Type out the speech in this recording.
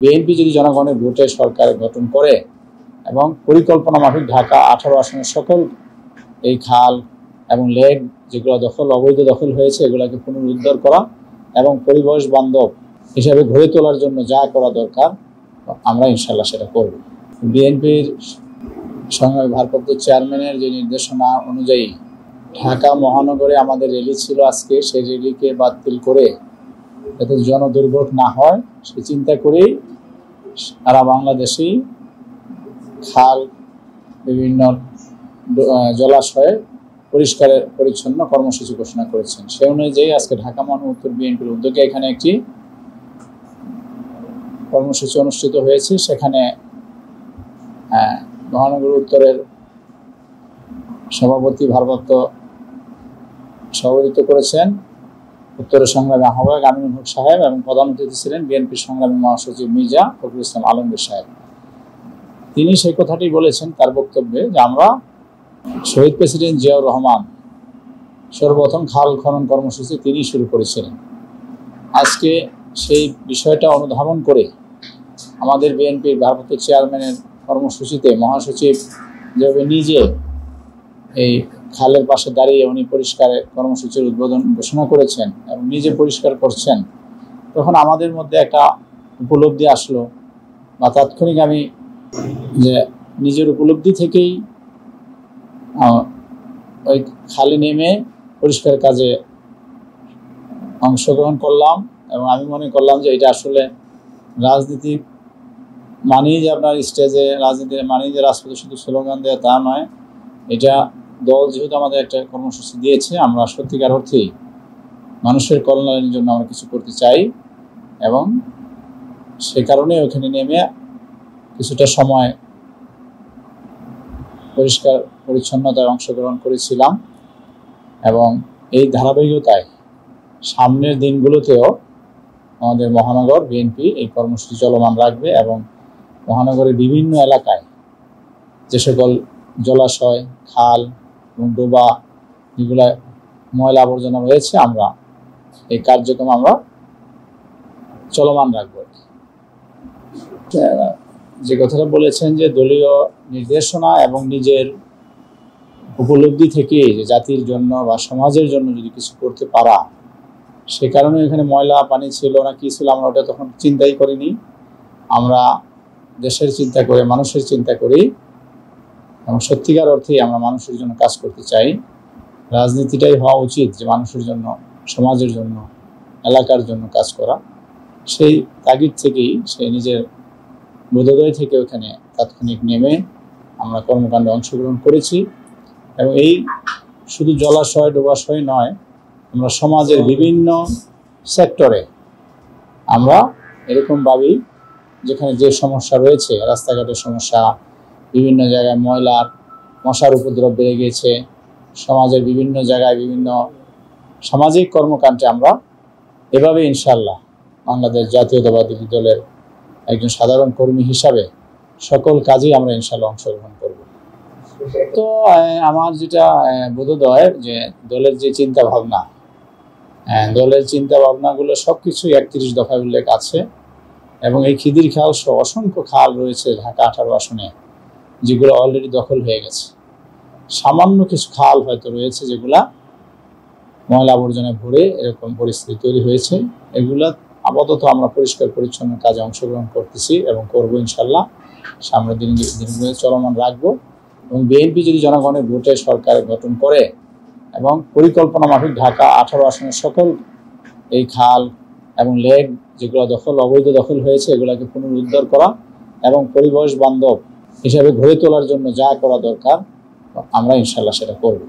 BNP যদি জনগণের ভোটে সরকার গঠন করে এবং পরিকল্পনা মাফিক ঢাকা 18 আসনের সকল এই খাল এবং লেক যেগুলো অবৈধ দখল হয়েছে এগুলোকে পুনরুদ্ধার করা এবং পরিবেশ বান্ধব হিসাবে গড়ে তোলার জন্য যা করা দরকার আমরা ইনশাল্লাহ সেটা করব। বিএনপির সংগ্রামী ভারপ্রাপ্ত চেয়ারম্যানের যে নির্দেশনা অনুযায়ী ঢাকা মহানগরে আমাদের র্যালি ছিল আজকে, সেই র্যালিকে বাতিল করে যাতে জনদুর্ভোগ না হয় সে চিন্তা করেই সারা বাংলাদেশেই খাল বিভিন্ন জলাশয়ে পরিষ্কারের পরিচ্ছন্ন কর্মসূচি ঘোষণা করেছেন। সে অনুযায়ী আজকে ঢাকা মহানগর বিএনপির উদ্যোগে এখানে একটি কর্মসূচি অনুষ্ঠিত হয়েছে। সেখানে মহানগর উত্তরের সভাপতি ভারপ্রাপ্ত সভাপতিত্ব করেছেন উত্তরের সংগ্রামী আহ্বায়ক আমিনুল হক সাহেব এবং প্রধান অতিথি ছিলেন বিএনপির সংগ্রামী মহাসচিব মির্জা ফখরুল ইসলাম আলমগীর সাহেব। তিনি সেই কথাটি বলেছেন তার বক্তব্যে যে আমরা শহীদ প্রেসিডেন্ট জিয়াউর রহমান সর্বপ্রথম খাল খনন কর্মসূচি তিনি শুরু করেছিলেন। আজকে সেই বিষয়টা অনুধাবন করে আমাদের বিএনপির ভারপ্রাপ্ত চেয়ারম্যানের কর্মসূচিতে মহাসচিব যেভাবে নিজে এই খালের পাশে দাঁড়িয়ে উনি পরিষ্কারের কর্মসূচির উদ্বোধন ঘোষণা করেছেন এবং নিজে পরিষ্কার করছেন, তখন আমাদের মধ্যে একটা উপলব্ধি আসলো বা তাৎক্ষণিক আমি যে নিজের উপলব্ধি থেকেই ওই খালে নেমে পরিষ্কার কাজে অংশগ্রহণ করলাম এবং আমি মনে করলাম যে এটা আসলে রাজনীতি মানেই যে আপনার স্টেজে রাজনীতি মানেই যে রাজপথে শুধু স্লোগান দেওয়া তা নয়, এটা দল যেহেতু আমাদের একটা কর্মসূচি দিয়েছে আমরা সত্যিকার অর্থেই মানুষের কল্যাণের জন্য আমরা কিছু করতে চাই এবং সে কারণে ওখানে নেমে কিছুটা সময় পরিষ্কার পরিচ্ছন্নতায় অংশগ্রহণ করেছিলাম এবং এই ধারাবাহিকতায় সামনের দিনগুলোতেও আমাদের মহানগর বিএনপি এই কর্মসূচি চলমান রাখবে এবং মহানগরের বিভিন্ন এলাকায় যে সকল জলাশয়, খাল এবং ডোবা যেগুলো ময়লা আবর্জনা রয়েছে আমরা এই কার্যক্রম আমরা চলমান রাখবো। যে কথাটা বলেছেন যে দলীয় নির্দেশনা এবং নিজের উপলব্ধি থেকে যে জাতির জন্য বা সমাজের জন্য যদি কিছু করতে পারা, সে কারণে এখানে ময়লা পানি ছিল না কি ছিল আমরা ওটা তখন চিন্তাই করিনি। আমরা দেশের চিন্তা করে মানুষের চিন্তা করি এবং সত্যিকার অর্থেই আমরা মানুষের জন্য কাজ করতে চাই। রাজনীতিটাই হওয়া উচিত যে মানুষের জন্য, সমাজের জন্য, এলাকার জন্য কাজ করা। সেই তাগিদ থেকেই সে নিজের বোধোদয় থেকে ওখানে তাৎক্ষণিক নেমে আমরা কর্মকাণ্ডে অংশগ্রহণ করেছি এবং এই শুধু জলাশয় ডোবাশয় নয়, আমরা সমাজের বিভিন্ন সেক্টরে আমরা এরকমভাবেই যেখানে যে সমস্যা রয়েছে, রাস্তাঘাটের সমস্যা, বিভিন্ন জায়গায় ময়লার মশার উপদ্রব বেড়ে গিয়েছে, সমাজের বিভিন্ন জায়গায় বিভিন্ন সামাজিক কর্মকাণ্ডে আমরা এভাবে ইনশাল্লাহ বাংলাদেশ জাতীয়তাবাদী দলের একজন সাধারণ কর্মী হিসাবে সকল কাজেই আমরা ইনশাল্লাহ অংশগ্রহণ করব। তো আমার যেটা বোধোদয় যে দলের যে চিন্তা ভাবনা, দলের চিন্তা ভাবনাগুলো সব কিছুই 31 দফায় উল্লেখ আছে এবং এই খিদির খাল সহ অসংখ্য খাল রয়েছে ঢাকা 18 আসনে যেগুলো অলরেডি দখল হয়ে গেছে। সামান্য কিছু খাল হয়তো রয়েছে যেগুলা ময়লা আবর্জনায় ভরে এরকম পরিস্থিতি তৈরি হয়েছে। এগুলা আপাতত আমরা পরিষ্কার পরিচ্ছন্ন কাজে অংশগ্রহণ করতেছি এবং করবো ইনশাল্লাহ, সামনের দিনগুলো চলমান রাখবো। এবং বিএনপি যদি জনগণের ভোটে সরকার গঠন করে এবং পরিকল্পনা মাফিক ঢাকা 18 আসনের সকল এই খাল এবং লেক যেগুলো অবৈধ দখল হয়েছে এগুলোকে পুনরুদ্ধার করা এবং পরিবেশ বান্ধব হিসাবে গড়ে তোলার জন্য যা করা দরকার আমরা ইনশাল্লাহ সেটা করব।